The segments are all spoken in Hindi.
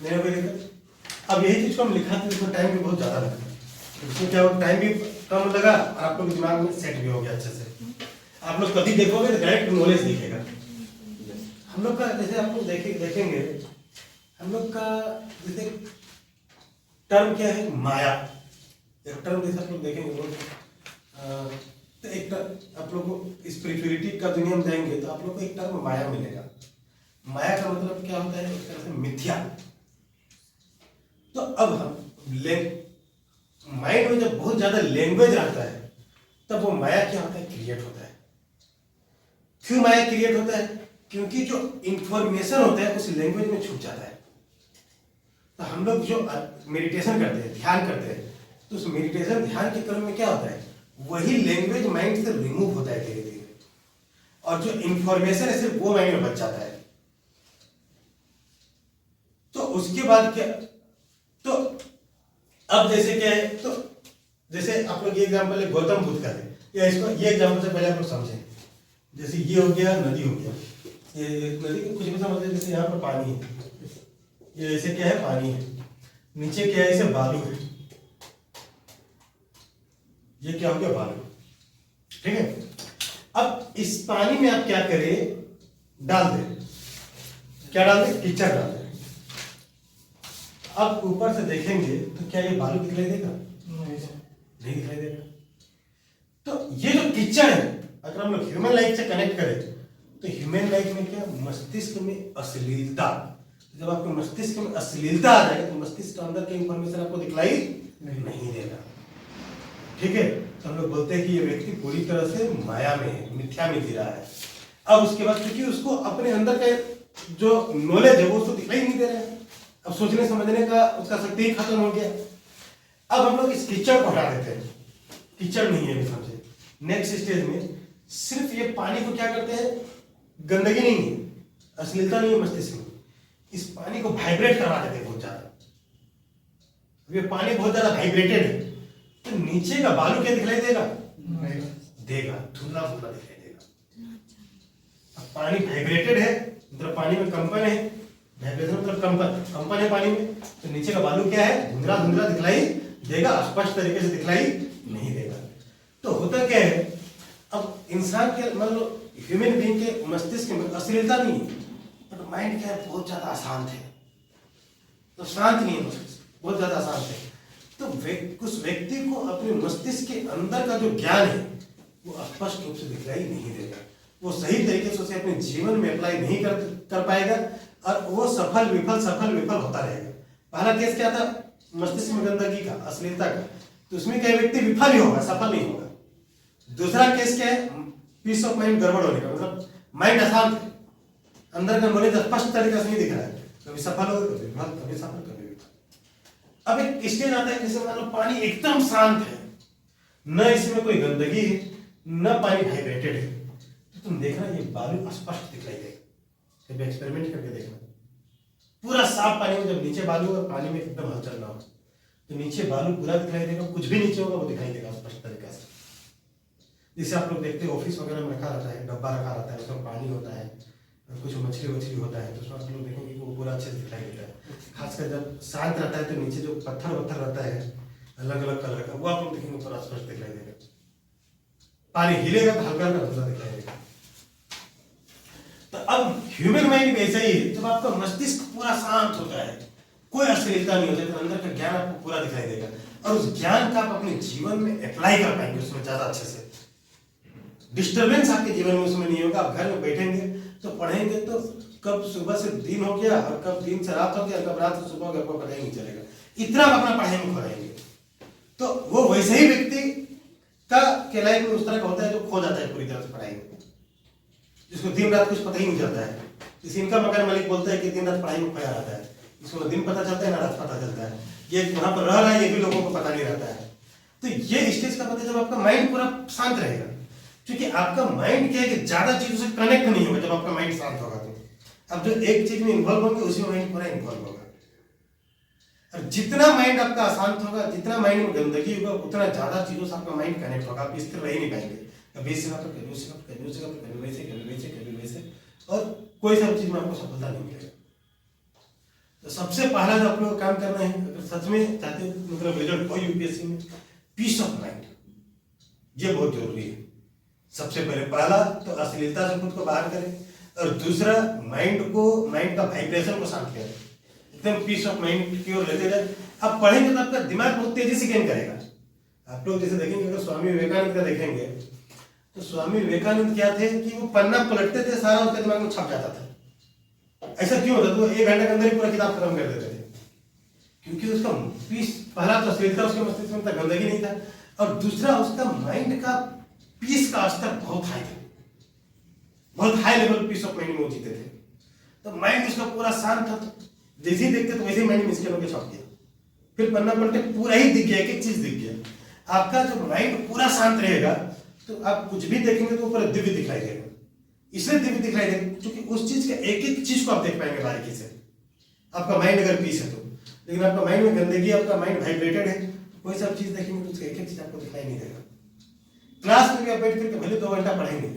नहीं हो कोई दिक्कत। अब यही चीज को हम लिखा तो इसमें टाइम भी बहुत ज्यादा लगा, इसमें क्या हो टाइम भी कम लगा और आप लोग के दिमाग में सेट भी हो गया अच्छे से। आप लोग कभी देखोगे तो डायरेक्ट नॉलेज दिखेगा। हम लोग का जैसे आप लोग देखेंगे हम लोग का जैसे टर्म क्या है, माया। एक टर्म जैसे आप लोग देखेंगे तो एक आप लोग को स्पिरिचुअलिटी का दुनिया में जाएंगे तो आप लोग को एक टर्म माया मिलेगा। माया का मतलब क्या होता है, एक तरह से मिथ्या। तो अब हम माइंड में जब बहुत ज्यादा लैंग्वेज आता है तब वो माया क्या होता है, क्रिएट होता है। क्यों माया क्रिएट होता है, क्योंकि जो इंफॉर्मेशन होता है उस लैंग्वेज में छुप जाता है। तो हम लोग जो मेडिटेशन करते हैं, ध्यान करते हैं, तो उस मेडिटेशन ध्यान के क्रम में क्या होता है, वही लैंग्वेज माइंड से रिमूव होता है धीरे धीरे, और जो इंफॉर्मेशन है सिर्फ वो माइंड में बच जाता है। तो उसके बाद क्या, तो अब जैसे क्या है, तो जैसे आप लोग ये एग्जांपल है गौतम बुद्ध का है, या इसको ये एग्जांपल से पहले आप लोग समझें। जैसे ये हो गया नदी हो गया, ये नदी को कुछ भी समझते हैं। जैसे यहाँ पर पानी है, ये ऐसे क्या है, पानी है, नीचे क्या है, इसे बालू है, ये क्या हो गया, बालू। ठीक है, अब इस पानी में आप क्या करें, डाल दे, क्या डाल दे, कीचड़ डाल दे। अब ऊपर से देखेंगे तो क्या ये बालू दिखाई देगा, नहीं दिखाई देगा। तो ये जो कीचड़ है, अगर हम लोग ह्यूमन लाइफ से कनेक्ट करें तो ह्यूमन लाइफ में क्या, मस्तिष्क में अश्लीलता। जब आपके मस्तिष्क में अश्लीलता आ जाएगा तो मस्तिष्क के अंदर की इंफॉर्मेशन आपको दिखलाई नहीं देगा। ठीक है, तो हम लोग बोलते हैं कि ये व्यक्ति पूरी तरह से माया में है, मिथ्या में जी रहा है। अब उसके बाद क्योंकि उसको अपने अंदर का जो नॉलेज है वो उसको दिखाई नहीं दे रहा है, अब सोचने समझने का उसका शक्ति ही खत्म हो गया। अब हम लोग इस कीचड़ को हटा देते हैं, कीचड़ नहीं है समझे। नेक्स्ट स्टेज में सिर्फ ये पानी को क्या करते हैं, गंदगी नहीं है, अश्लीलता नहीं है मस्तिष्क में, इस पानी को वाइब्रेट करवा देते हैं बहुत ज्यादा। ये पानी बहुत ज्यादा वाइब्रेटेड है तो नीचे का बालू क्या दिखाई देगा, देगा, धुंधला धुंधला दिखाई देगा। अब पानी वाइब्रेटेड है, मतलब पानी में कंपन है, वाइब्रेशन मतलब कंपन है पानी में, तो नीचे का बालू क्या है, धुंधला धुंधला दिखलाई देगा, स्पष्ट तरीके से दिखलाई नहीं देगा। तो होता क्या है, अब इंसान के मान लो ह्यूमन बीइंग के मस्तिष्क में अश्लीलता नहीं है, बट माइंड क्या है, बहुत ज्यादा अशांत है। तो शांत नहीं है मस्तिष्क, बहुत ज्यादा अशांत है। तो उस व्यक्ति को अपने मस्तिष्क के अंदर का जो ज्ञान है वो स्पष्ट रूप से दिखलाई नहीं देगा, वो सही तरीके से उसे अपने जीवन में अप्लाई नहीं कर पाएगा, और वो सफल विफल होता रहेगा। पहला केस क्या था, मस्तिष्क में गंदगी का, अश्लीलता का, तो उसमें क्या व्यक्ति विफल ही होगा, सफल नहीं होगा। दूसरा केस क्या है, पीस ऑफ माइंड गड़बड़ होने का, मतलब माइंड अशांत है, अंदर का नॉलेज स्पष्ट तरीके से नहीं दिख रहा है, कभी सफल होगा, कभी विफल, कभी सफल, कभी विफल। अब एक स्टेज आता है जैसे मान लो पानी एकदम शांत है, न इसमें कोई गंदगी है, न पानी वाइब्रेटेड है, तो तुम देखना ये बालू स्पष्ट दिखाई देगा। कभी एक्सपेरिमेंट करके देखना, पूरा साफ पानी में जब नीचे बालू और पानी में एकदम हलचल ना हो तो नीचे बालू पूरा दिखाई देगा, कुछ भी नीचे होगा वो दिखाई देगा स्पष्ट तरीके से। जैसे आप लोग देखते हैं ऑफिस वगैरह में रखा रहता है, डब्बा रखा रहता है, उसमें पानी होता है, कुछ मछली होता है, तो उसमें आप लोग देखेंगे कि वो पूरा अच्छे से दिखाई देता है। खासकर जब शांत रहता है तो नीचे जो पत्थर रहता है अलग अलग कलर का, वो आप लोग देखेंगे पूरा स्पष्ट दिखाई देगा। पानी हिलेगा तो हल्का हल्का धुंधला दिखाई देगा। तो अब ह्यूमन माइंड भी ऐसा ही है, जब आपका मस्तिष्क पूरा शांत होता है, कोई अश्लीलता नहीं होता, तो अंदर का ज्ञान आपको पूरा दिखाई देगा, और उस ज्ञान का आप अपने जीवन में अप्लाई कर पाएंगे उसमें ज्यादा अच्छे से। डिस्टर्बेंस आपके जीवन में उसमें नहीं होगा। आप घर में बैठेंगे तो पढ़ेंगे तो कब सुबह से दिन हो गया और कब दिन से रात हो गया, कब रात से सुबह हो गया, आपको पता ही नहीं चलेगा, इतना आप अपना पढ़ाई में खो रहेंगे। तो वो वैसे ही व्यक्ति का के लाइफ में उस तरह का होता है जो खो जाता है पूरी तरह से पढ़ाई में, जिसको दिन रात कुछ पता ही नहीं चलता है। जैसे इनका मकान मालिक बोलता है कि दिन रात पढ़ाई में खोया रहता है, इसको दिन पता चलता है ना रात पता चलता है, ये वहां पर रह रहा है ये भी लोगों को पता नहीं रहता है। तो ये स्टेज का पता जब आपका माइंड पूरा शांत रहेगा, क्योंकि आपका माइंड क्या है कि ज्यादा चीजों से कनेक्ट नहीं होगा। जब आपका माइंड शांत होगा तो अब जो एक चीज में इन्वॉल्व होंगे उसी में माइंड पूरा इन्वॉल्व होगा। और जितना माइंड आपका अशांत होगा, जितना माइंड में गंदगी होगा, उतना ज्यादा चीजों से आपका माइंड कनेक्ट होगा, आप स्थिर रह ही नहीं पाएंगे। कभी इससे तो कभी उससे, कभी उससे, कभी वैसे, कभी वैसे, कभी वैसे, और कोई सब चीज में आपको सफलता नहीं मिलेगा। तो तो सबसे पहला जो आप लोग को काम करना है, अगर सच में चाहते हो मतलब रिजल्ट हो यूपीएससी में, पीस ऑफ माइंड, ये बहुत जरूरी है। सबसे पहला तो अश्लीलता से खुद को बाहर करें, और दूसरा माइंड का वाइब्रेशन को शांत करें, एकदम पीस ऑफ माइंड की ओर लेते जाए। आप पढ़ेंगे तो आपका दिमाग बहुत तेजी से गेन करेगा। आप लोग जैसे देखेंगे, अगर स्वामी विवेकानंद का देखेंगे तो स्वामी विवेकानंद क्या थे कि वो पन्ना पलटते थे, सारा उसके दिमाग में छप जाता था। ऐसा क्यों होता? तो 1 घंटे के अंदर ही पूरा किताब खत्म कर देते थे, क्योंकि उसका पीस, पहला तो अश्लीलता उसके मस्तिष्क में गंदगी नहीं था, और दूसरा उसका माइंड का पीस का स्तर बहुत हाई था, बहुत high level peace of mind में वो जीते थे। तो माइंड उसका पूरा शांत था, तो जैसे ही देखते तो वैसे ही माइंड में स्कैन होकर छप गया, फिर पन्ना पलटे पूरा ही दिख गया, एक एक चीज दिख गया। आपका जो माइंड पूरा शांत रहेगा तो आप कुछ भी देखेंगे तो पूरा दिव्य दिखाई देगा। इसलिए दिव्य दिखाई देगा क्योंकि उस चीज का एक एक चीज को आप देख पाएंगे बारीकी से, आपका माइंड अगर पीस है तो। लेकिन आपका माइंड में गंदगी, आपका माइंड वाइब्रेटेड है, कोई सब चीज देखेंगे तो उसका एक एक चीज आपको दिखाई नहीं देगा। क्लास में भी आप बैठ करके भले 2 घंटा पढ़ेंगे,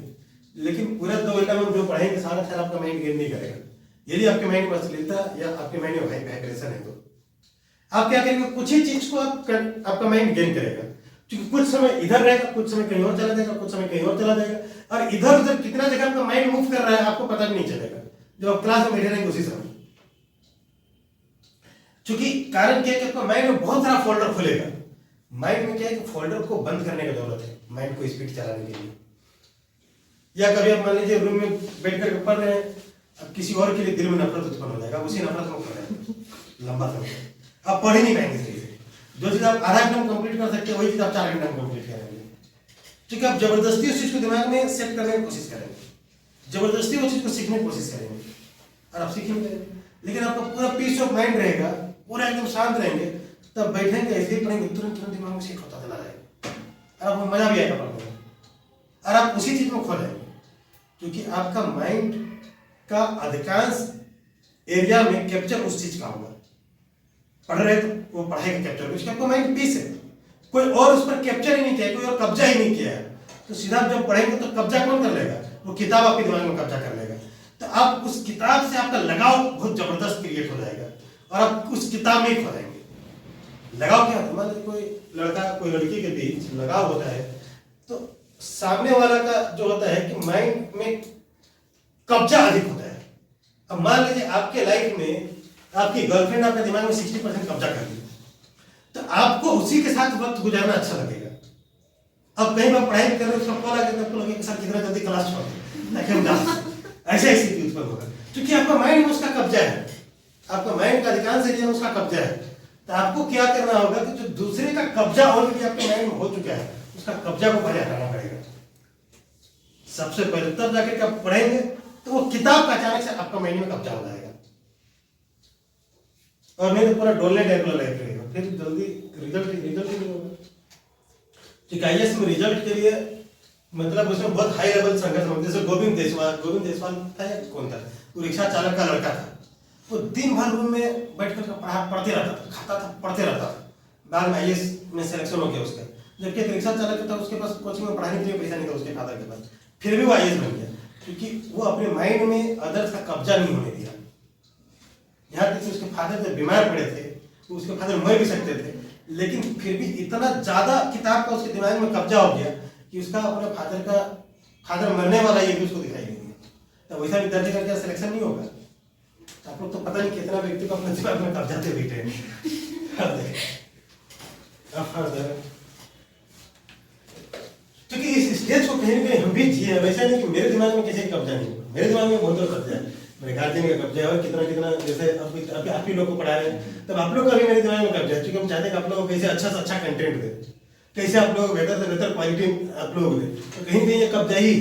लेकिन पूरा 2 घंटा में जो पढ़ेंगे सारा आपका माइंड गेन नहीं करेगा। यदि आपके माइंड में अश्लीलता या आपके माइंड में वाइब्रेशन है तो आप क्या करेंगे, कुछ ही चीज को आपका माइंड गेन करेगा, क्योंकि कुछ समय इधर रहेगा, कुछ समय कहीं और चला जाएगा, कुछ समय कहीं और चला जाएगा, और इधर उधर कितना जगह आपका माइंड मूव कर रहा है आपको पता भी नहीं चलेगा जब आप क्लास में बैठे रहेंगे उसी समय। क्योंकि कारण क्या है कि आपका माइंड में बहुत सारा फोल्डर खुलेगा। माइंड में क्या है कि फोल्डर को बंद करने की जरूरत है माइंड को स्पीड चलाने के लिए। या कभी आप मान लीजिए रूम में बैठ कर पढ़ रहे हैं, अब किसी और के लिए दिल में नफरत उत्पन्न हो जाएगा, उसी नफरत में पढ़ रहे हैं लंबा समय, आप पढ़ ही नहीं पाएंगे सही से। जो चीज आप आधा घंटा में कंप्लीट कर सकते हैं वही चीज आप 4 घंटा में कंप्लीट करेंगे। ठीक है, आप जबरदस्ती उस चीज को दिमाग में सेट करने की कोशिश करेंगे, जबरदस्ती उस चीज को सीखने की कोशिश करेंगे और आप सीखेंगे। लेकिन आपका पूरा पीस ऑफ माइंड रहेगा, पूरा एकदम शांत रहेंगे, तब बैठेंगे ऐसे ही पढ़ेंगे, तुरंत तुरंत दिमाग में सेट होता चला जाएगा और आपको मजा भी आएगा पढ़ने में, और आप उसी चीज में खो जाएंगे। क्योंकि आपका माइंड का अधिकांश एरिया में कैप्चर उस चीज का होगा। पढ़ रहे तो वो पढ़ाई का कैप्चर, उसका आपका माइंड पीस है, कोई और उस पर कैप्चर ही नहीं किया, कोई और कब्जा ही नहीं किया है, तो सीधा जब पढ़ेंगे तो कब्जा कौन कर लेगा? वो किताब आपके दिमाग में कब्जा कर लेगा। तो आप उस किताब से आपका लगाव बहुत जबरदस्त क्रिएट हो जाएगा और आप उस किताब में ही खो जाएंगे। लगाव क्या होता है? मान लीजिए कोई लड़का कोई लड़की के बीच लगाव होता है, तो सामने वाला का जो होता है कि माइंड में कब्जा अधिक होता है। अब मान लीजिए आपके लाइफ में आपकी गर्लफ्रेंड आपके दिमाग में 60% कब्जा कर दी, तो आपको उसी के साथ वक्त गुजारना अच्छा लगेगा। अब कहीं बार पढ़ाई कर रहे हो, उसका कॉल आ गया, आपको लगेगा कि सर कितना जल्दी क्लास छोड़ दें ताकि हम जा सकें। ऐसा स्थिति उत्पन्न होगा क्योंकि आपका माइंड में उसका कब्जा है, आपका माइंड का अधिकांश एरिया में उसका कब्जा है। तो आपको क्या करना होगा कि जो दूसरे का कब्जा ऑलरेडी आपके माइंड में हो चुका है, उसका कब्जा को पहले हटाना पड़ेगा सबसे पहले, तब जाकर के आप पढ़ेंगे तो वो किताब का अचानक से आपका माइंड में कब्जा हो जाएगा, और नहीं तो पूरा डोलने टाइप का लाइफ रहेगा, फिर जल्दी रिजल्ट ही नहीं होगा। ठीक है, आईएएस में रिजल्ट के लिए मतलब उसमें बहुत हाई लेवल संघर्ष होते, जैसे गोविंद देसवाल था या कौन था, वो रिक्शा चालक का लड़का था। वो दिन भर रूम में बैठ कर पढ़ते रहता था, खाता था, पढ़ते रहता था। बाद में आईएएस में सिलेक्शन हो गया उसका, जबकि एक रिक्शा चालक था, उसके पास कोचिंग में पढ़ाने के लिए पैसा नहीं था उसके फादर के पास, फिर भी वो आईएएस बन गया क्योंकि वो अपने माइंड में अदर्स का कब्जा नहीं होने दिया। यहाँ तक उसके फादर जब बीमार पड़े थे, तो उसके फादर मर भी सकते थे, लेकिन फिर भी इतना ज्यादा किताब का उसके दिमाग में कब्जा हो गया कि उसका अपने फादर मरने वाला ये भी उसको दिखाई नहीं दिया। तो वैसा विद्यार्थी का क्या सिलेक्शन नहीं होगा? आप लोग तो पता नहीं कितना व्यक्ति को अपने दिमाग में कब्जा दे बैठे हैं। क्योंकि इस स्टेज को कहीं ना कहीं हम भी जिए, वैसा नहीं कि मेरे दिमाग में किसी का कब्जा नहीं होगा, मेरे दिमाग में बहुत कब्जा है, मेरे गार्जियन का कब्जा है, और कितना कितना जैसे अब आप ही लोग को पढ़ा रहे हैं, तब आप लोग का भी मेरे दिमाग में कब्जा है, क्योंकि हम चाहते हैं कि आप लोगों को कैसे अच्छा से अच्छा कंटेंट दे, कैसे आप लोग बेहतर से बेहतर क्वालिटी आप लोग दे, तो कहीं कहीं ये कब्जा ही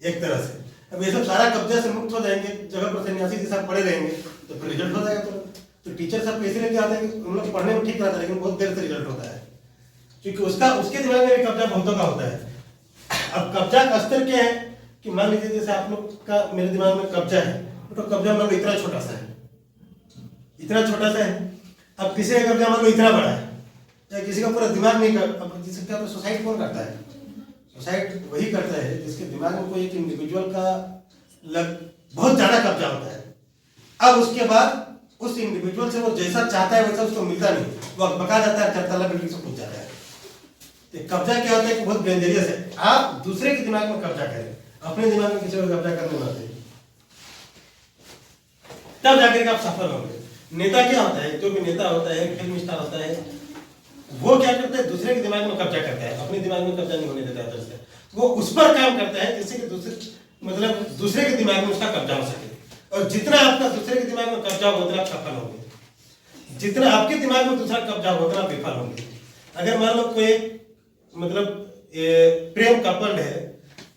एक तरह से। अब ये सब सारा कब्जा से मुक्त हो जाएंगे, जगह पर सन्यासी के साथ पढ़े रहेंगे तो फिर रिजल्ट हो जाएगा। तो टीचर सब कैसे लेके आते हैं कि उन लोग पढ़ने में ठीक रहता है, लेकिन बहुत देर से रिजल्ट होता है, क्योंकि उसके दिमाग में भी कब्जा बहुतों का होता है। अब कब्जा का स्तर क्या है कि मान लीजिए जैसे आप लोग का मेरे दिमाग में कब्जा है, तो कब्जा मान लो इतना छोटा सा है, इतना छोटा सा है। अब किसी का कब्जा मान लो इतना बड़ा है, या किसी का पूरा दिमाग नहीं कर, अब जिससे क्या सुसाइड कौन करता है? सुसाइड वही करता है जिसके दिमाग में कोई एक इंडिविजुअल का बहुत ज्यादा कब्जा होता है। अब उसके बाद उस इंडिविजुअल से वो जैसा चाहता है वैसा उसको मिलता नहीं, वो बका जाता है, चारतला बिल्डिंग से कूद जाता है। तो कब्जा क्या होता है कि बहुत डेंजरियस है। आप दूसरे के दिमाग में कब्जा करें, अपने दिमाग में किसी को कब्जा करने ना दें, तब जाकर आप सफल होंगे। नेता क्या होता है, जो भी नेता होता है, फिल्म स्टार होता है, वो क्या करता है, दूसरे के दिमाग में कब्जा करता है, अपने दिमाग में कब्जा नहीं होने देता है। से वो उस पर काम करता है जिससे कि दूसरे के दिमाग में उसका कब्जा हो सके। और जितना आपका दूसरे के दिमाग में कब्जा होगा उतना आप सफल होंगे, जितना आपके दिमाग में दूसरा कब्जा होगा उतना आप विफल होंगे। अगर मान लो कोई प्रेम कपल है,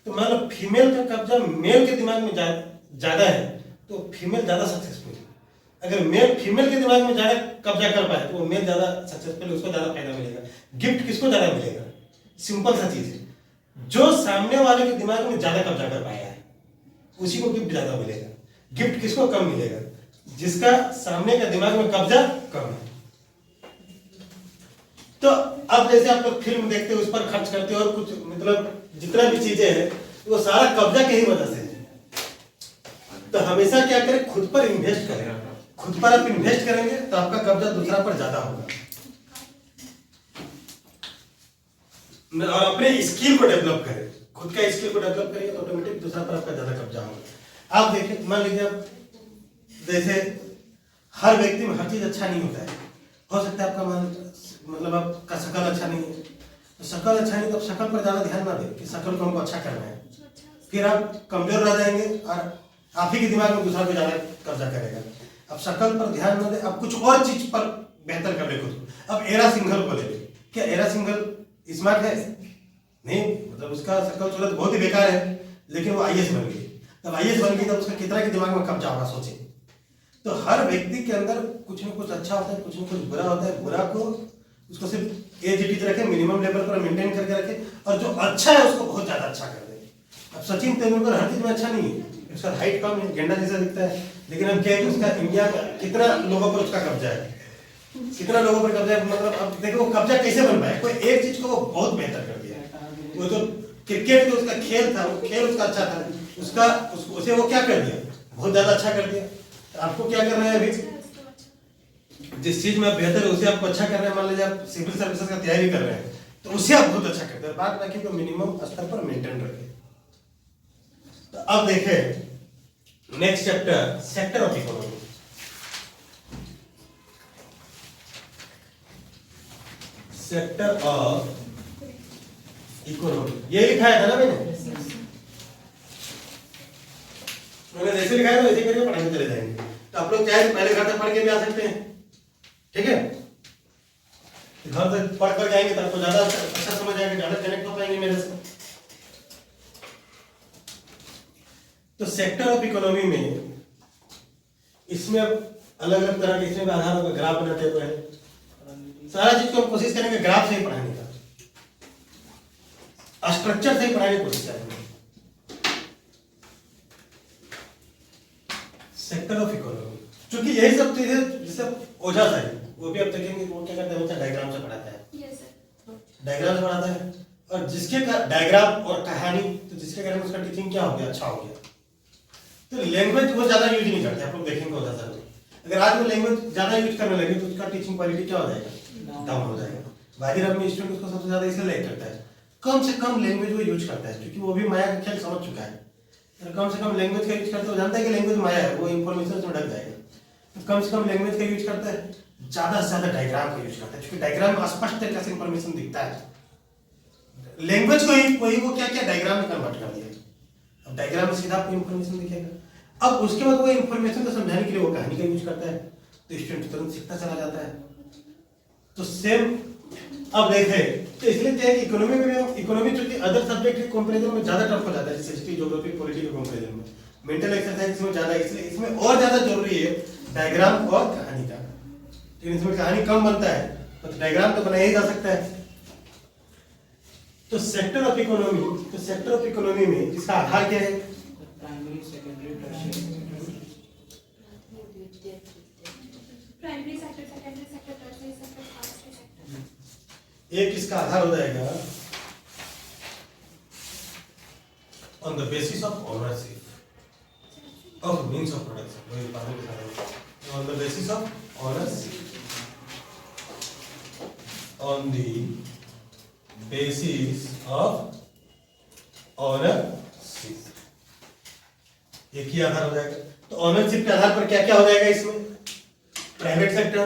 तो मान लो फीमेल का कब्जा मेल के दिमाग में ज्यादा है तो फीमेल ज्यादा सक्सेसफुल है। अगर मेल फीमेल के दिमाग में ज्यादा कब्जा कर पाए तो वो मेल ज्यादा सक्सेसफुल, उसको ज्यादा फायदा मिलेगा। गिफ्ट किसको ज्यादा मिलेगा? सिंपल सा चीज है, जो सामने वाले के दिमाग में ज्यादा कब्जा कर पाया है उसी को गिफ्ट ज्यादा मिलेगा। गिफ्ट किसको कम मिलेगा? जिसका सामने का दिमाग में कब्जा कम है। तो अब जैसे आप लोग फिल्म देखते हो, उस पर खर्च करते हो, और कुछ जितना भी चीजें हैं वो सारा कब्जा के ही वजह से है। तो हमेशा क्या करें, खुद पर इन्वेस्ट करें। खुद पर आप इन्वेस्ट करेंगे तो आपका कब्जा दूसरा पर ज्यादा होगा। और अपने स्किल को डेवलप करें, खुद का स्किल को डेवलप करेंगे तो ऑटोमेटिक दूसरा पर आपका ज्यादा कब्जा होगा। आप देखिए, मान लीजिए आप जैसे हर व्यक्ति में हर चीज अच्छा नहीं होता है। हो सकता है आपका मन आपका शकल अच्छा नहीं है, तो शकल अच्छा नहीं तो आप शकल पर ज्यादा ध्यान ना दें कि शकल को हमको अच्छा करना है, फिर आप कमजोर रह जाएंगे और आप ही के दिमाग में दूसरा को ज्यादा कब्जा करेगा। अब शकल पर ध्यान न दे, अब कुछ और चीज पर बेहतर कर ले खुद। अब एरा सिंघल को ले, क्या एरा सिंघल स्मार्ट है? नहीं, उसका शकल सूरत बहुत ही बेकार है, लेकिन वो आईएएस बन गई। तब आईएएस बन गई तब उसका कितना के दिमाग में कब्जा होगा, सोचे। तो हर व्यक्ति के अंदर कुछ न कुछ अच्छा होता है, कुछ न कुछ बुरा होता है। बुरा को उसको सिर्फ एज इट इज रखे, मिनिमम लेवल पर मेंटेन करके रखे, और जो अच्छा है उसको बहुत ज्यादा अच्छा कर दे। अब सचिन तेंदुलकर हर चीज में अच्छा नहीं है, उसका हाइट कम है, गेंडा जैसा दिखता है, लेकिन हम क्या है उसका इंडिया में कितना लोगों पर उसका कब्जा है, कितना लोगों पर कब्जा है। अब देखो वो कब्जा कैसे बन पाया, कोई एक चीज को वो बहुत बेहतर कर दिया। वो तो क्रिकेट जो उसका खेल था, वो खेल उसका अच्छा था, उसे वो क्या कर दिया, बहुत ज्यादा अच्छा कर दिया। तो आपको क्या करना है, अभी जिस चीज में आप बेहतर है उसे आपको अच्छा करना है। मान लीजिए आप सिविल सर्विसेज का तैयारी कर रहे हैं तो उसे आप बहुत अच्छा करते हैं, बात बाकी को मिनिमम स्तर पर मेंटेन रखें। तो अब देखें next chapter, sector of economy. Sector of economy, ये लिखा है था ना मैंने जैसे लिखा है तो वैसे करके पढ़ाने चले जाएंगे। तो आप लोग चाहे पहले घर से पढ़ के भी आ सकते हैं, ठीक है। घर से पढ़ कर जाएंगे तो आपको ज्यादा अच्छा समझ आएगा, ज्यादा कनेक्ट हो पाएंगे मेरे से। तो सेक्टर ऑफ इकोनॉमी में इसमें अब अलग अलग तरह के इसमें आधार होगा, ग्राफ बनाते हुए सारा चीज को हम कोशिश करेंगे ग्राफ से ही पढ़ाने का, स्ट्रक्चर से ही पढ़ाने की कोशिश करेंगे। सेक्टर ऑफ इकोनॉमी, क्योंकि यही सब चीजें जैसे ओझा साहब वो भी अब देखेंगे वो क्या करते हैं, डायग्राम से पढ़ाता है। डायग्राम से पढ़ाता है, और जिसके डायग्राम और कहानी, तो जिसके कारण उसका टीचिंग क्या हो गया, अच्छा हो गया। तो लैंग्वेज वो ज्यादा यूज नहीं करते, आप लोग देखेंगे ओझा साहब। अगर आज वो लैंग्वेज ज्यादा यूज करने लगे तो उसका टीचिंग क्वालिटी क्या हो जाएगा, डाउन हो जाएगा। बाहर अपने स्टूडेंट उसको सबसे ज्यादा इसलिए लाइक करता है, कम से कम लैंग्वेज वो यूज करता है, क्योंकि वो भी माया का खेल समझ चुका है। कम से कम लैंग्वेज का यूज करता है, वो जानता है कि लैंग्वेज माया है, वो इंफॉर्मेशन से ढक जाएगा। तो कम से कम लैंग्वेज का यूज करता है, ज्यादा से ज्यादा डायग्राम का यूज करता है, क्योंकि डायग्राम में स्पष्ट तरीके से इंफॉर्मेशन दिखता है। लैंग्वेज को ही वो क्या क्या डायग्राम में कन्वर्ट कर दिया। अब डायग्राम में सीधा आपको इंफॉर्मेशन दिखेगा। अब उसके बाद वो इंफॉर्मेशन को समझाने के लिए वो कहानी का यूज करता है, तो स्टूडेंट तुरंत सीखता चला जाता है। तो सेम अब देखें, तो इसलिए क्या है कि इकोनॉमी में भी, इकोनॉमी चूंकि अदर सब्जेक्ट के कंपैरिजन में ज्यादा टफ हो जाता है, जैसे हिस्ट्री, ज्योग्राफी, पॉलिटी के कंपैरिजन में मेंटल एक्सरसाइज इसमें ज्यादा, इसलिए इसमें और ज्यादा जरूरी है डायग्राम और कहानी का। लेकिन इसमें कहानी कम बनता है तो डायग्राम तो बनाया ही जा सकता है। तो सेक्टर ऑफ इकोनॉमी, तो सेक्टर ऑफ इकोनॉमी में इसका आधार क्या है, primary, secondary, tertiary. Primary sector, secondary sector, tertiary sector, tertiary sector. एक इसका आधार हो जाएगा on the basis of ownership of means of production. वो उत्पादन के साधन on the basis of ownership, on the basis of ownership, एक ही आधार हो जाएगा। तो ओनरशिप के आधार पर क्या क्या हो जाएगा इसमें? प्राइवेट सेक्टर,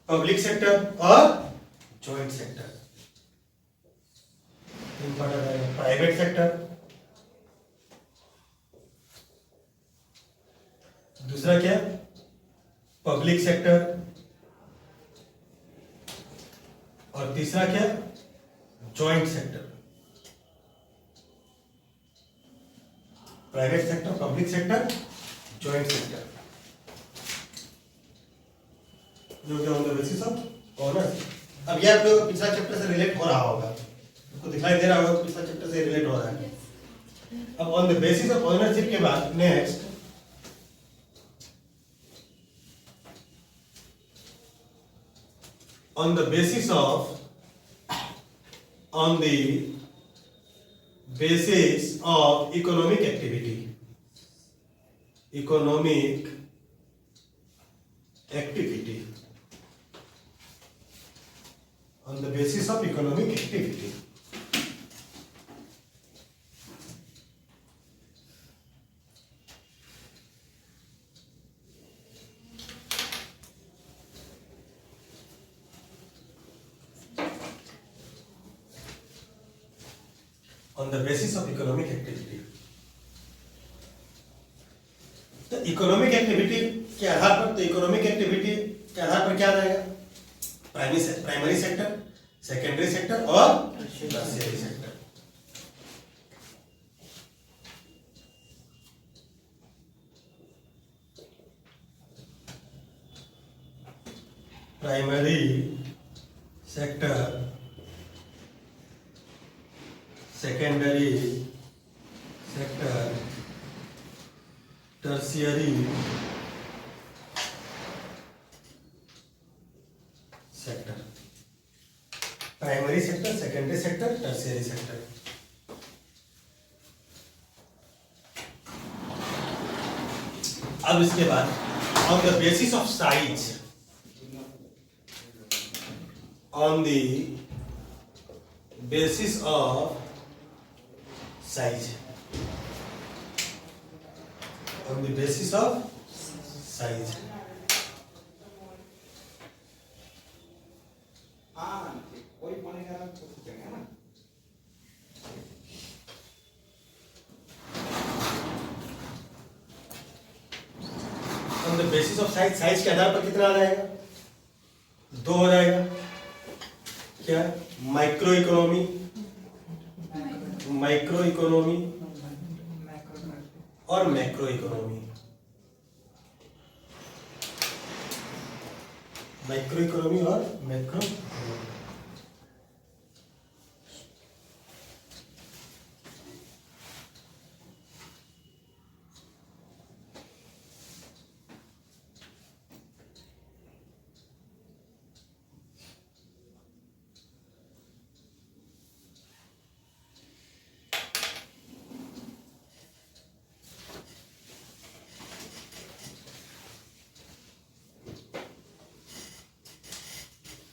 पब्लिक सेक्टर और जॉइंट सेक्टर। प्राइवेट सेक्टर, दूसरा क्या? पब्लिक सेक्टर, और तीसरा क्या? Joint sector. Private sector, public sector, joint sector, जो कि on the basis of ownership. अब ये आप लोग पिछला चैप्टर से रिलेट हो रहा होगा, आपको दिखाई दे रहा होगा पिछला चैप्टर से रिलेट हो रहा है। अब on the basis of ownership के बाद next on the basis of economic activity, on the basis of economic activity, on the basis of economic activity। तो इकोनॉमिक एक्टिविटी के आधार पर, तो इकोनॉमिक एक्टिविटी के आधार पर क्या रहेगा? प्राइमरी सेक्टर, सेकेंडरी सेक्टर और tertiary sector. Primary sector, secondary sector, tertiary sector. Primary sector, secondary sector, tertiary sector. अब इसके बाद on the basis of size, on the basis of size, on the basis of size, on the basis of size, size के आधार पर कितना आ जाएगा? 2 हो जाएगा। क्या? माइक्रो इकोनॉमी, माइक्रो इकोनॉमी और मैक्रो इकोनॉमी। माइक्रो इकोनॉमी और मैक्रो इकोनॉमी।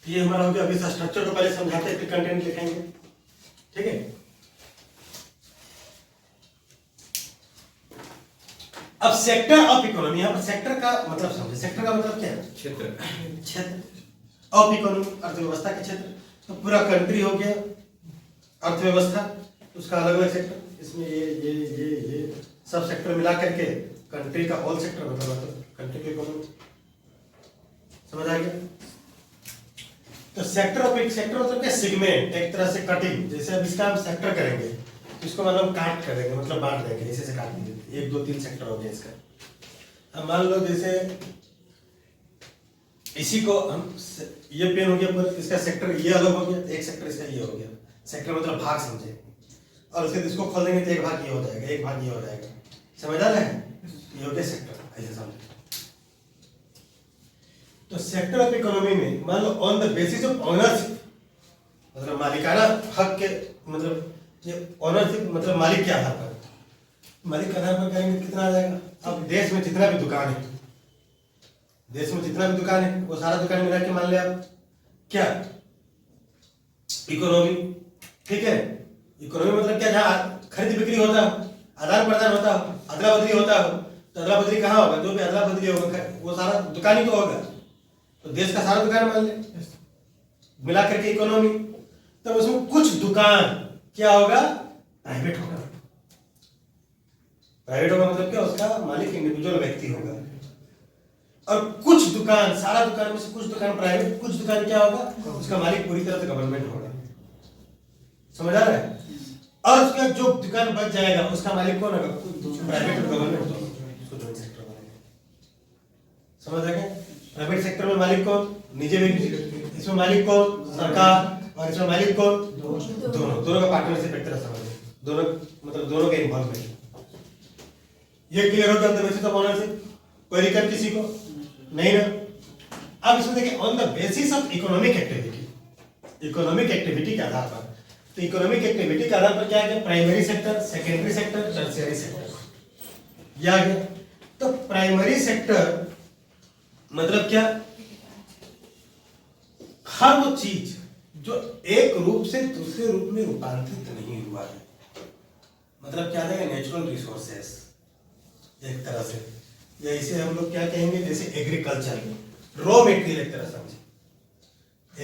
ये हमारा हो गया। अभी स्ट्रक्चर को पहले समझाते हैं, फिर कंटेंट लिखेंगे, ठीक है। अब सेक्टर ऑफ इकोनॉमी, यहाँ पर सेक्टर का मतलब समझे। सेक्टर का मतलब क्या है? क्षेत्र। क्षेत्र ऑफ इकोनॉमी, अर्थव्यवस्था के क्षेत्र। तो पूरा कंट्री हो गया अर्थव्यवस्था, उसका अलग अलग सेक्टर। इसमें ये सब सेक्टर मिला करके कंट्री का होल सेक्टर मतलब कंट्री की इकोनॉमी। समझ आ गया? तो सेक्टर ऑफ एक सेक्टर मतलब क्या? सेगमेंट, एक तरह से कटिंग। जैसे अब इसका हम सेक्टर करेंगे तो इसको मतलब काट करेंगे, मतलब बांट देंगे, ऐसे काट देंगे। 1 2 3 सेक्टर हो गया इसका। अब मान लो जैसे इसी को हम, ये पेन हो गया पर इसका सेक्टर ये अलग हो गया, एक सेक्टर इसका ये हो गया। सेक्टर मतलब भाग समझे। और उसके इसको खोल देंगे तो एक भाग ये हो जाएगा, एक भाग ये हो जाएगा। समझ आ रहा है? ये हो गया सेक्टर, ऐसे समझे। तो सेक्टर ऑफ इकोनॉमी में मान लो on the basis of ownership, मतलब मालिकाना हक के, मतलब ये ओनरशिप मतलब मालिक के आधार पर, मालिक के आधार पर करेंगे कितना आ जाएगा? अब देश में जितना भी दुकान है देश में जितना भी दुकान है वो सारा दुकान मिला के मान लिया आप क्या, इकोनॉमी। ठीक है, इकोनॉमी मतलब क्या, जहाँ खरीद बिक्री होता हो, आदान प्रदान होता हो, अदला बदली होता हो, तो अदला बदली कहाँ होगा, जो भी अदला बदली होगा वो सारा दुकान ही तो होगा, तो देश का सारा दुकान मान ले मिला करके इकोनॉमी। तब उसमें कुछ दुकान क्या होगा, प्राइवेट होगा। प्राइवेट होगा मतलब क्या, उसका मालिक इंडिविजुअल व्यक्ति होगा। और कुछ दुकान, सारा दुकान में से कुछ दुकान प्राइवेट, कुछ दुकान क्या होगा, उसका मालिक पूरी तरह से गवर्नमेंट होगा। समझ आ रहा है? और उसका जो दुकान बच जाएगा उसका मालिक कौन होगा, प्राइवेट और गवर्नमेंट दोनों, उसको जॉइंट सेक्टर बोलेंगे। समझ आ गया? प्राइवेट सेक्टर में मालिक कौन, निजी व्यक्ति, इसमें मालिक कौन, सरकार, और इसमें मालिक कौन, दोनों का पार्टनरशिप एक तरह समझ, दोनों मतलब दोनों के इन्वॉल्वमेंट। ये क्लियर हो गया द बेसिस ऑफ ओनरशिप? कोई दिक्कत किसी को नहीं ना? अब इसमें देखिए, on the basis of economic activity, economic activity के आधार पर, तो इकोनॉमिक एक्टिविटी के आधार पर क्या है, primary sector, secondary sector, tertiary sector. यह आ गया। तो प्राइमरी सेक्टर मतलब क्या, हर वो चीज जो एक रूप से दूसरे रूप में रूपांतरित नहीं हुआ है, मतलब क्या है, नेचुरल रिसोर्सेस एक तरह से, या इसे हम लोग क्या कहेंगे, जैसे एग्रीकल्चर, रॉ मेटेरियल एक तरह समझे,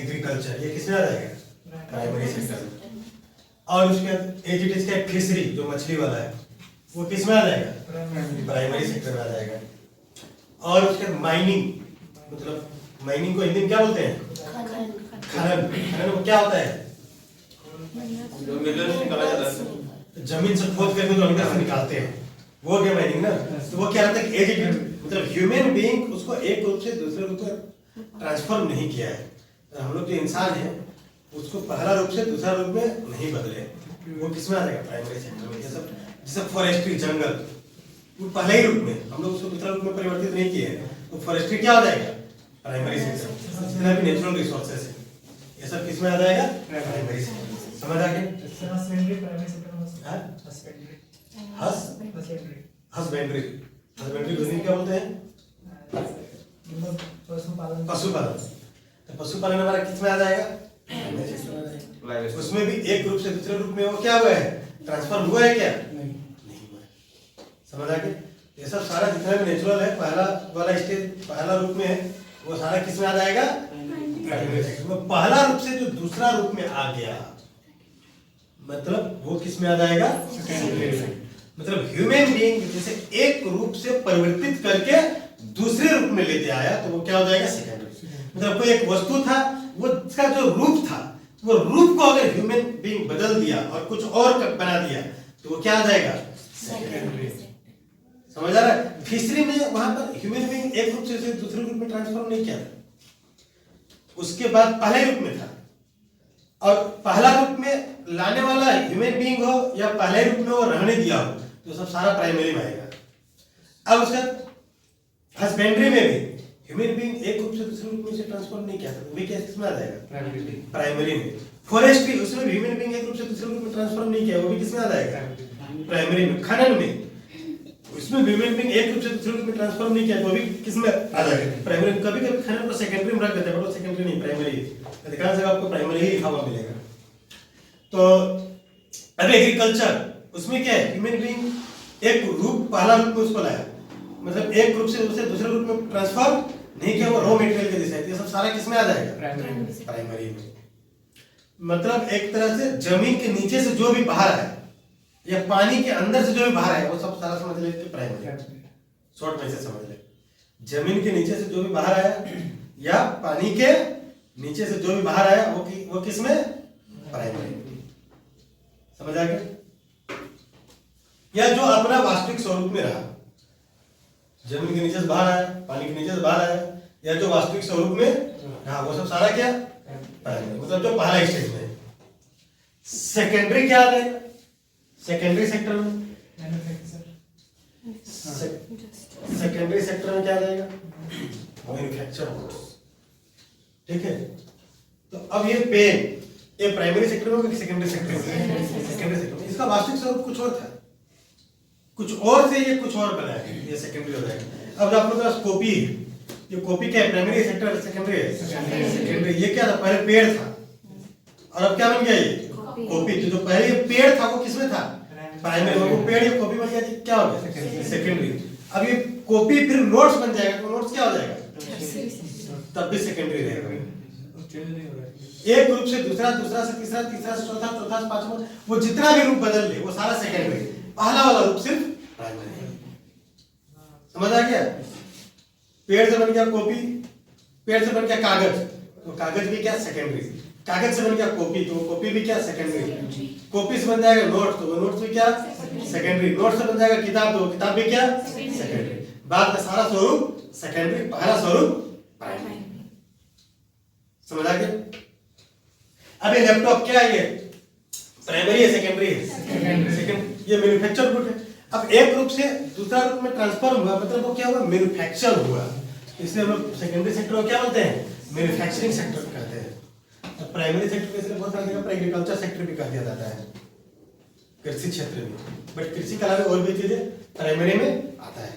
एग्रीकल्चर ये किसमें आ जाएगा, प्राइमरी सेक्टर में। और उसके बाद एज इट इज क्या, फिशरी जो मछली वाला है वो किसमें आ जाएगा, प्राइमरी सेक्टर में आ जाएगा। और उसके बाद माइनिंग, मतलब माइनिंग को हिंदी में क्या बोलते हैं, खनन। खनन में क्या होता है, जो मिनरल निकाला जाता है, जमीन से खोद करके जो अंदर से निकालते हैं, वो क्या माइनिंग ना। तो वो क्या रहता है, एज इट मतलब ह्यूमन बीइंग उसको एक रूप से दूसरे रूप में ट्रांसफॉर्म नहीं किया है। तो हम लोग जो इंसान है उसको पहला रूप से दूसरा रूप में नहीं बदले, वो किसमें आ जाएगा, प्राइमरी सेक्टर में। जैसे फॉरेस्ट्री, जंगल, वो पहले ही रूप में, हम लोग उसको दूसरा रूप में परिवर्तित नहीं किए हैं, तो फॉरेस्ट्री क्या हो जाएगा, प्राइमरी सेक्टर। जितना भी नेचुरल रिसोर्सेस है ये सब किसमें आ जाएगा, प्राइमरी सेक्टर। समझ आ गया? हस्बेंड्री प्राइमरी सेक्टर में, हस्बेंड्री, हस्बेंड्री हस्बेंड्री को क्या बोलते हैं, मतलब पशुपालन। पशुपालन। तो पशुपालन हमारा किसमें आ जाएगा, प्राइमरी सेक्टर में आ जाएगा। उसमें भी एक रूप से दूसरे रूप में वो क्या हुआ है, ट्रांसफर हुआ है क्या, नहीं हुआ है। समझ आ गया? ये सब सारा जितना भी नेचुरल है, पहला वाला स्टेज पहला रूप में है, वो सारा किसमें आ जाएगा, प्राइमरी सेक्टर में। पहला रूप से जो दूसरा रूप में आ गया मतलब वो किसमें आ जाएगा, सेकेंडरी सेक्टर। मतलब ह्यूमन बीइंग जैसे एक रूप से परिवर्तित करके दूसरे रूप में लेते आया तो वो क्या हो जाएगा, सेकेंडरी। मतलब कोई एक वस्तु था, वो उसका जो रूप था, वो रूप को अगर ह्यूमन बीइंग बदल दिया और कुछ और बना दिया तो वो क्या आ जाएगा, सेकेंडरी। समझ आ रहा है? फिशरी में वहां पर ह्यूमन बीइंग एक रूप से दूसरे रूप में ट्रांसफॉर्म नहीं किया था, उसके बाद पहले रूप में था। और पहला रूप में लाने वाला ह्यूमन बीइंग हो या पहले रूप में वो रहने दिया हो, तो सब सारा प्राइमरी में आएगा। अब उसका हस्बेंड्री में भी ह्यूमन बीइंग एक रूप से दूसरे रूप में से ट्रांसफॉर्म नहीं किया था, तो भी क्या किसमें आ जाएगा, प्राइमरी में। फॉरेस्ट्री, उसमें भी ह्यूमन बीइंग एक रूप से दूसरे रूप में ट्रांसफॉर्म नहीं किया, वो भी किसमें आ जाएगा, प्राइमरी में। खनन में उसमें ह्यूमन बीइंग एक रूप से दूसरे रूप में ट्रांसफॉर्म नहीं किया, तो भी किसमें आ जाएगा, प्राइमरी में। कभी कभी खनन को सेकेंडरी में रख देते हैं, बट वो सेकेंडरी नहीं, प्राइमरी। अधिकांश जगह आपको प्राइमरी ही लिखा हुआ मिलेगा। तो अब एग्रीकल्चर, उसमें क्या है, ह्यूमन बीइंग एक रूप, पहला रूप में उसको लाया, मतलब एक रूप से उसे दूसरे रूप में ट्रांसफॉर्म नहीं किया, वो रॉ मटेरियल के जैसा है। ये सब सारा किसमें आ जाएगा, प्राइमरी में। मतलब एक तरह से जमीन के नीचे से जो भी बाहर है या पानी के अंदर से जो भी बाहर है वो सब सारा समझ लेते प्राइमरी। शॉर्ट में से समझ ले, जमीन के नीचे से जो भी बाहर आया या पानी के नीचे से जो भी बाहर आया वो किसमें, प्राइमरी। समझ आ गया? या जो अपना वास्तविक स्वरूप में रहा, जमीन के नीचे से बाहर आया, पानी के नीचे से बाहर आया, या जो वास्तविक स्वरूप में रहा, वो सब सारा क्या, प्राइमरी। मतलब जो पहला स्टेज में। सेकेंडरी क्या आ जाएगा, सेकेंडरी सेक्टर में, सेकेंडरी सेक्टर में क्या आ जाएगा, मैन्युफैक्चर। ठीक है? तो अब ये पेन, ये प्राइमरी सेक्टर में, सेकेंडरी सेक्टर में, सेकेंडरी सेक्टर में। इसका वास्तविक स्वरूप कुछ और था, कुछ और से ये कुछ और बना है, ये सेकेंडरी हो जाएगा। अब जो आप लोगों के पास कॉपी है, ये कॉपी क्या है, प्राइमरी सेक्टर सेकेंडरी है, सेकेंडरी। ये क्या था, पहले पेड़ था और अब क्या बन गया ये कॉपी। जो पहले ये पेड़ था वो किसमें था, प्राइमरी, वो पेड़ ये कॉपी बन गया, क्या हो गया सेकेंडरी। अब ये कॉपी फिर नोट्स बन जाएगा, तो नोट्स क्या हो जाएगा, तब भी सेकेंडरी रहेगा। एक ग्रुप से दूसरा, दूसरा से तीसरा, तीसरा से चौथा, चौथा से पांचवा, वो जितना भी रूप बदल ले वो सारा सेकेंडरी। पहला वाला रूप सिर्फ प्राइमरी है। समझ आ गया, पेड़ से बन गया कॉपी, पेड़ से बन गया कागज, तो कागज भी क्या सेकेंडरी। कागज से बन गया कॉपी, तो कॉपी भी क्या सेकेंडरी। कॉपी से बन जाएगा नोट, तो वो नोट्स भी क्या सेकेंडरी। नोट से बन जाएगा किताब, तो वो किताब भी क्या सेकेंडरी। बाद का सारा स्वरूप सेकेंडरी, पहला स्वरूप प्राइमरी। समझ आ गया। अब ये लैपटॉप क्या है, ये प्राइमरी है सेकेंडरी है, सेकेंड। ये मैन्युफैक्चर गुड है। अब एक रूप से दूसरा रूप में ट्रांसफर हुआ, मतलब वो क्या हुआ, मैन्युफैक्चर हुआ, इसलिए हम लोग सेकेंडरी सेक्टर को क्या बोलते हैं, मैन्युफैक्चरिंग सेक्टर कहते हैं। और प्राइमरी सेक्टर को इसलिए बहुत सारी जगह पर एग्रीकल्चर सेक्टर भी कह दिया जाता है, कृषि क्षेत्र में। बट कृषि के अलावा और भी चीजें प्राइमरी में आता है।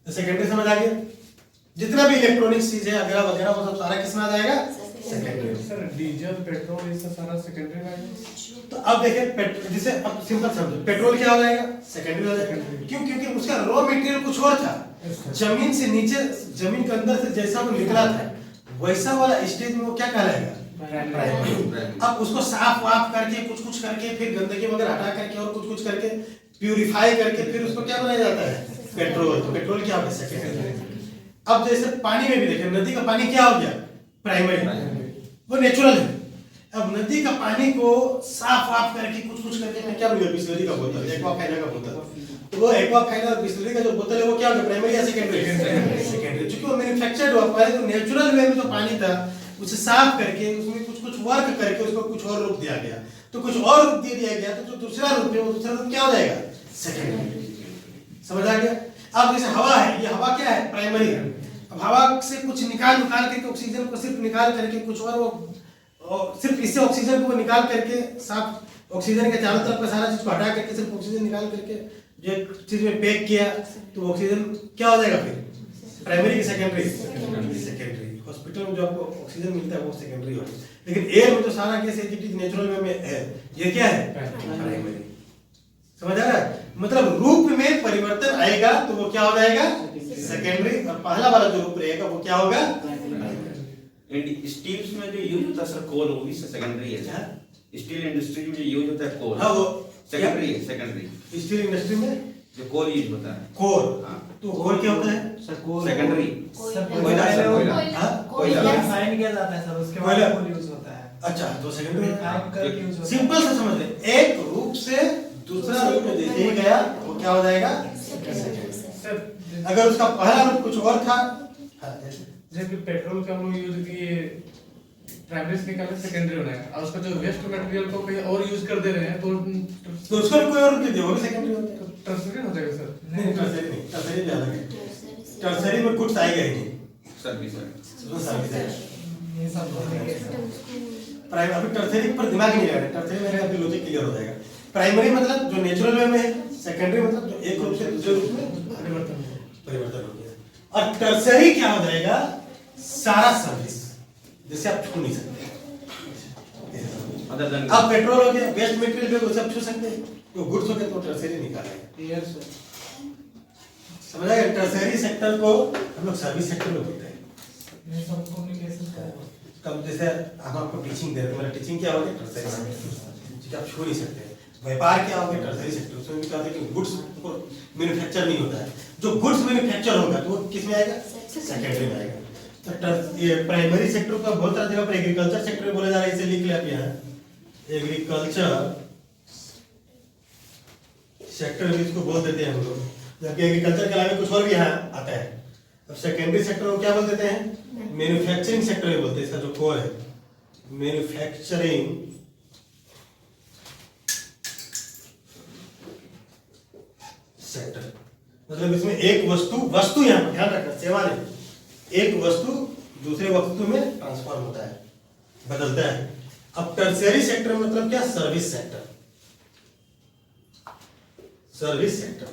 तो सेकेंडरी समझ आ गया। जितना भी इलेक्ट्रॉनिक्स चीज है वगैरह वगैरह वो सब सारा किसमें आ जाएगा, सेकेंडरी। सर डीजल पेट्रोल ये सब सारा सेकेंडरी में आएगा। तो अब देखिए जैसे अब सिंपल समझो, पेट्रोल क्या हो जाएगा, सेकेंडरी हो जाएगा। क्यों, क्योंकि उसका रॉ मटेरियल कुछ और था, जमीन से नीचे, जमीन के अंदर से जैसा वो निकला था वैसा वाला स्टेज में वो क्या कहलाएगा, प्राइमरी। अब उसको साफ वाफ करके कुछ करके फिर गंदगी वगैरह हटा करके और कुछ करके प्यूरिफाई करके फिर उसको क्या बनाया जाता है, पेट्रोल। तो पेट्रोल क्या हो गया, सेकेंडरी। अब जैसे पानी में भी देखें, नदी का पानी क्या हो गया, प्राइमरी, वो नेचुरल है। अब नदी का पानी को साफ वाफ करके कुछ करके मैं क्या बोलूंगा, बिस्लरी का बोतल, एक्वाफाइना का बोतल, तो वो एक्वाफाइना और बिस्लरी का जो बोतल है वो क्या हो गया, प्राइमरी या सेकेंडरी, सेकेंडरी। क्योंकि वो मैन्युफैक्चर्ड हुआ, पहले तो नेचुरल वे में जो पानी था उसे साफ करके उसमें कुछ वर्क करके उसको कुछ और रूप दिया गया, तो कुछ और रूप दे दिया गया, तो जो दूसरा रूप है वो दूसरा रूप क्या हो जाएगा, सेकेंडरी। समझ आ गया। अब जैसे हवा है, ये हवा क्या है, प्राइमरी है। अब हवा से कुछ निकाल करके ऑक्सीजन को सिर्फ निकाल करके कुछ और सिर्फ इससे ऑक्सीजन को निकाल करके साफ ऑक्सीजन के चारों तरफ का सारा चीज को हटा करके सिर्फ ऑक्सीजन निकाल करके जो एक चीज में पैक किया, तो ऑक्सीजन क्या हो जाएगा फिर, प्राइमरी की सेकेंडरी, सेकेंडरी। हॉस्पिटल में जो आपको ऑक्सीजन मिलता है वो सेकेंडरी होता है, लेकिन एयर में जो सारा गैस है नेचुरल वे में है, ये क्या है, प्राइमरी। समझ आ रहा है, मतलब रूप में परिवर्तन आएगा तो वो क्या हो जाएगा, सेकेंडरी। और पहला वाला जो रूप रहेगा वो क्या होगा, स्टील्स में जो यूज होता है सर कोल, वो भी सेकेंडरी है। स्टील इंडस्ट्री में जो यूज होता है कोल, हाँ वो सेकेंडरी है, सेकेंडरी। स्टील इंडस्ट्री में जो कोल यूज होता है, कोल, हाँ, तो कोल क्या होता है, सेकेंडरी। कोयला रिफाइन किया जाता है सर, उसके बाद कोयला कोल यूज होता है। अच्छा, तो सेकेंडरी रिफाइन करके यूज होता है। सिंपल से समझ ले, एक रूप से दूसरा रूप में जैसे ही गया वो क्या हो जाएगा, सर अगर उसका पहला रूप कुछ और था, जैसे पेट्रोल का हम लोग यूज किए प्राइमरी से निकाले सेकेंडरी होना है, और उसका जो वेस्ट मटेरियल को कहीं और यूज कर दे रहे हैं तो उसका भी कोई और रूप दे दिया, वो भी सेकेंडरी होता है। टर्सरी हो जाएगा सर। नहीं, टर्सरी नहीं, टर्सरी भी अलग है। टर्सरी में कुछ आएगा ही नहीं, सर्विस है। सर्विस है। ये सब होने के प्राइमरी अभी टर्सरी पर दिमाग ही नहीं लगा रहे, टर्सरी में अभी लॉजिक क्लियर हो जाएगा। प्राइमरी मतलब जो नेचुरल वे में है, सेकेंडरी मतलब जो एक रूप से दूसरे रूप में परिवर्तन हो गया। और टर्सरी क्या हो जाएगा, सारा सर्विस जैसे आप छू नहीं सकते। अदर देन अब पेट्रोल हो गया, वेस्ट मटेरियल भी उसे आप छू सकते हैं, तो गुड्स हो गए तो टर्सरी निकालेंगे। एयर सर, समझ आया, टर्सरी सेक्टर को हम लोग सर्विस सेक्टर में बोलते हैं। ये सब कम्युनिकेशन का कब जैसे हम आपको टीचिंग दे रहे हैं, मेरा टीचिंग क्या हो गया, टर्सरी सेक्टर, आप छू नहीं सकते। व्यापार क्या हो गया, टर्सरी सेक्टर, उसमें भी कहते हैं कि गुड्स को मैन्युफैक्चर नहीं होता है, जो गुड्स मैन्युफैक्चर होगा तो वो किस में आएगा, सेकेंडरी में आएगा। तो ये प्राइमरी सेक्टर को बहुत सारी जगह पर एग्रीकल्चर सेक्टर बोला जा रहा है, इसे लिख ले आप यहाँ, एग्रीकल्चर सेक्टर भी इसको बोल देते हैं हम लोग, जबकि एग्रीकल्चर के अलावा कुछ और भी यहाँ आता है। अब सेकेंडरी सेक्टर को क्या बोल देते हैं, मैन्युफैक्चरिंग सेक्टर भी बोलते हैं, इसका जो कोर है मैन्युफैक्चरिंग सेक्टर। मतलब इसमें एक वस्तु यहाँ पर ध्यान रखना, सेवा नहीं, एक वस्तु दूसरे वस्तु में ट्रांसफॉर्म होता है, बदलता है। अब टर्शियरी सेक्टर मतलब क्या, सर्विस सेक्टर, सर्विस सेक्टर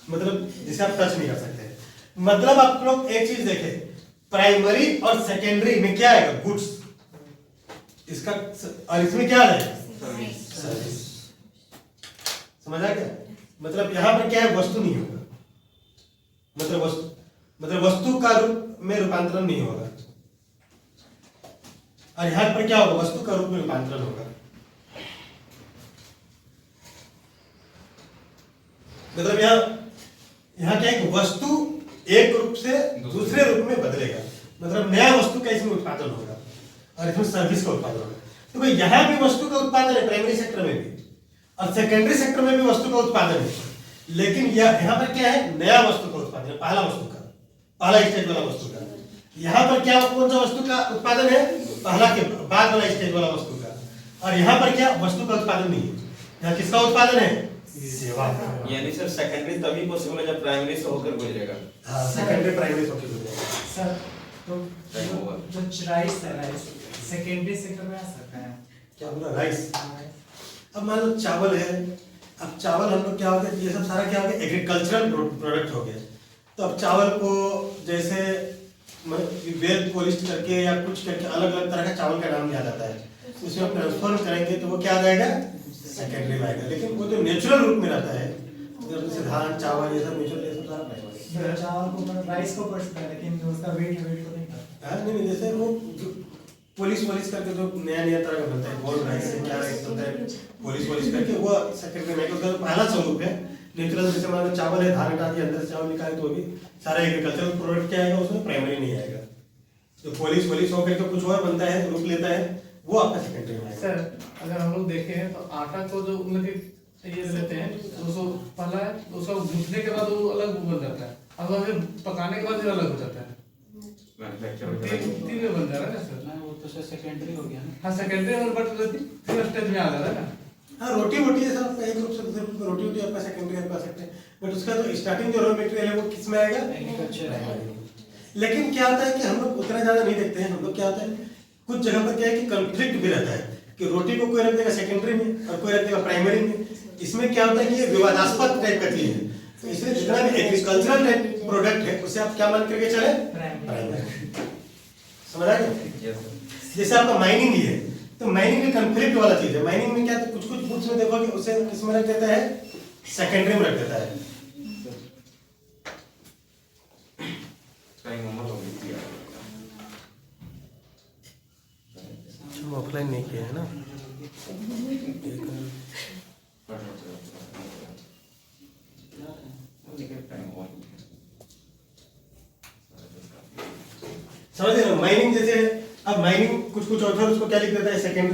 मतलब जिसे आप टच नहीं कर सकते। मतलब आप लोग एक चीज देखें, प्राइमरी और सेकेंडरी में क्या आएगा? गुड्स। इसका और इसमें क्या आएगा? सर्विस। समझ आ गया? मतलब यहां पर क्या है? वस्तु नहीं होगा, मतलब वस्तु का रूप में रूपांतरण नहीं होगा, और यहां पर क्या होगा? वस्तु का रूप में रूपांतरण होगा। मतलब यहाँ क्या है? वस्तु एक रूप से दूसरे रूप में बदलेगा, मतलब नया वस्तु का इसमें उत्पादन होगा और इसमें सर्विस का उत्पादन होगा। तो भाई यहाँ भी वस्तु का उत्पादन है, प्राइमरी सेक्टर में भी, और सेकेंडरी सेक्टर में भी वस्तु का उत्पादन है, लेकिन यहाँ पर क्या है? नया वस्तु का उत्पादन है, पहला वस्तु का, पहला स्टेज वाला वस्तु का। यहाँ पर क्या, कौन सा वस्तु का उत्पादन है? पहला के बाद वाला स्टेज वाला वस्तु का। और यहाँ पर क्या? वस्तु का उत्पादन नहीं है, यहाँ किसका उत्पादन है? सेवा। यानी सर सेकेंडरी तभी पॉसिबल है जब प्राइमरी से होकर गुजरेगा। हाँ, सेकेंडरी प्राइमरी से होकर गुजरेगा। सर तो जो राइस है, राइस सेकेंडरी सेक्टर में आ सकता है। क्या बोला? राइस। अब मान लो चावल है, अब चावल हम लोग क्या हो गया? ये सब सारा क्या हो गया? एग्रीकल्चरल प्रोडक्ट हो गया। तो अब चावल को जैसे वेल पॉलिश करके या कुछ करके अलग अलग तरह का चावल का नाम लिया जाता है, उसमें ट्रांसफॉर्म करेंगे तो वो क्या आ जाएगा? सेकेंडरी में आएगा। लेकिन वो जो नेचुरल रूप में रहता है, जैसे धान चावल ये सब नेचुरल, ये सब सारा प्राइमरी। चावल को राइस को पड़ता है, लेकिन उसका वेट को नहीं करता। नहीं, जैसे वो पॉलिश करके जो नया नया तरह का बनता है, गोल्ड राइस है, क्या राइस होता है, पॉलिश करके वो सेकेंडरी में, उसका पहला स्वरूप है नेचुरल। जैसे मान लो चावल है, धान हटा के अंदर से चावल निकाले तो भी सारा एग्रीकल्चरल प्रोडक्ट क्या आएगा? उसमें प्राइमरी नहीं आएगा। तो पॉलिश होकर के कुछ और बनता है, रूप लेता है, वो आपका सेकेंडरी में आएगा। सर अगर हम लोग देखें तो आटा को जो मतलब ये लेते हैं तो उसको पहला है, उसको गूंथने के बाद वो अलग बन जाता है, और फिर पकाने के बाद फिर अलग हो जाता है। तीन में बन जा रहा है ना सर? ना वो तो सर सेकेंडरी हो गया ना। हाँ सेकेंडरी और बट तीन स्टेज में आ जा रहा है ना। हाँ, रोटी है सब आपका एक रूप से दूसरे रूप में, रोटी आपका सेकेंडरी आप कह सकते हैं, बट उसका जो स्टार्टिंग जो रॉ मटेरियल है वो किस में आएगा? एग्रीकल्चर। लेकिन क्या होता है कि हम लोग उतना ज्यादा नहीं देखते हैं। हम लोग क्या होता है, कुछ जगह पर क्या है कि कंफ्लिक्ट भी रहता है कि रोटी को कोई रख देगा सेकेंडरी में और कोई रख देगा प्राइमरी में। इसमें क्या होता है कि ये विवादास्पद टाइप का चीज है, तो इसलिए जितना भी एग्रीकल्चरल टाइप प्रोडक्ट है उसे आप क्या मान करके चले? प्राइमरी। समझ आ गया? जैसे आपका माइनिंग ही है, तो माइनिंग में कंफ्लिक्ट वाला चीज है। माइनिंग में क्या कुछ बुक्स में देखो कि उसे किसमें रख देता है? सेकेंडरी में रख देता है। हम ऑफलाइन नहीं किया है ना। समझ रहे हो? माइनिंग जैसे अब माइनिंग कुछ ऑथर उसको क्या लिख देता है? सेकेंडरी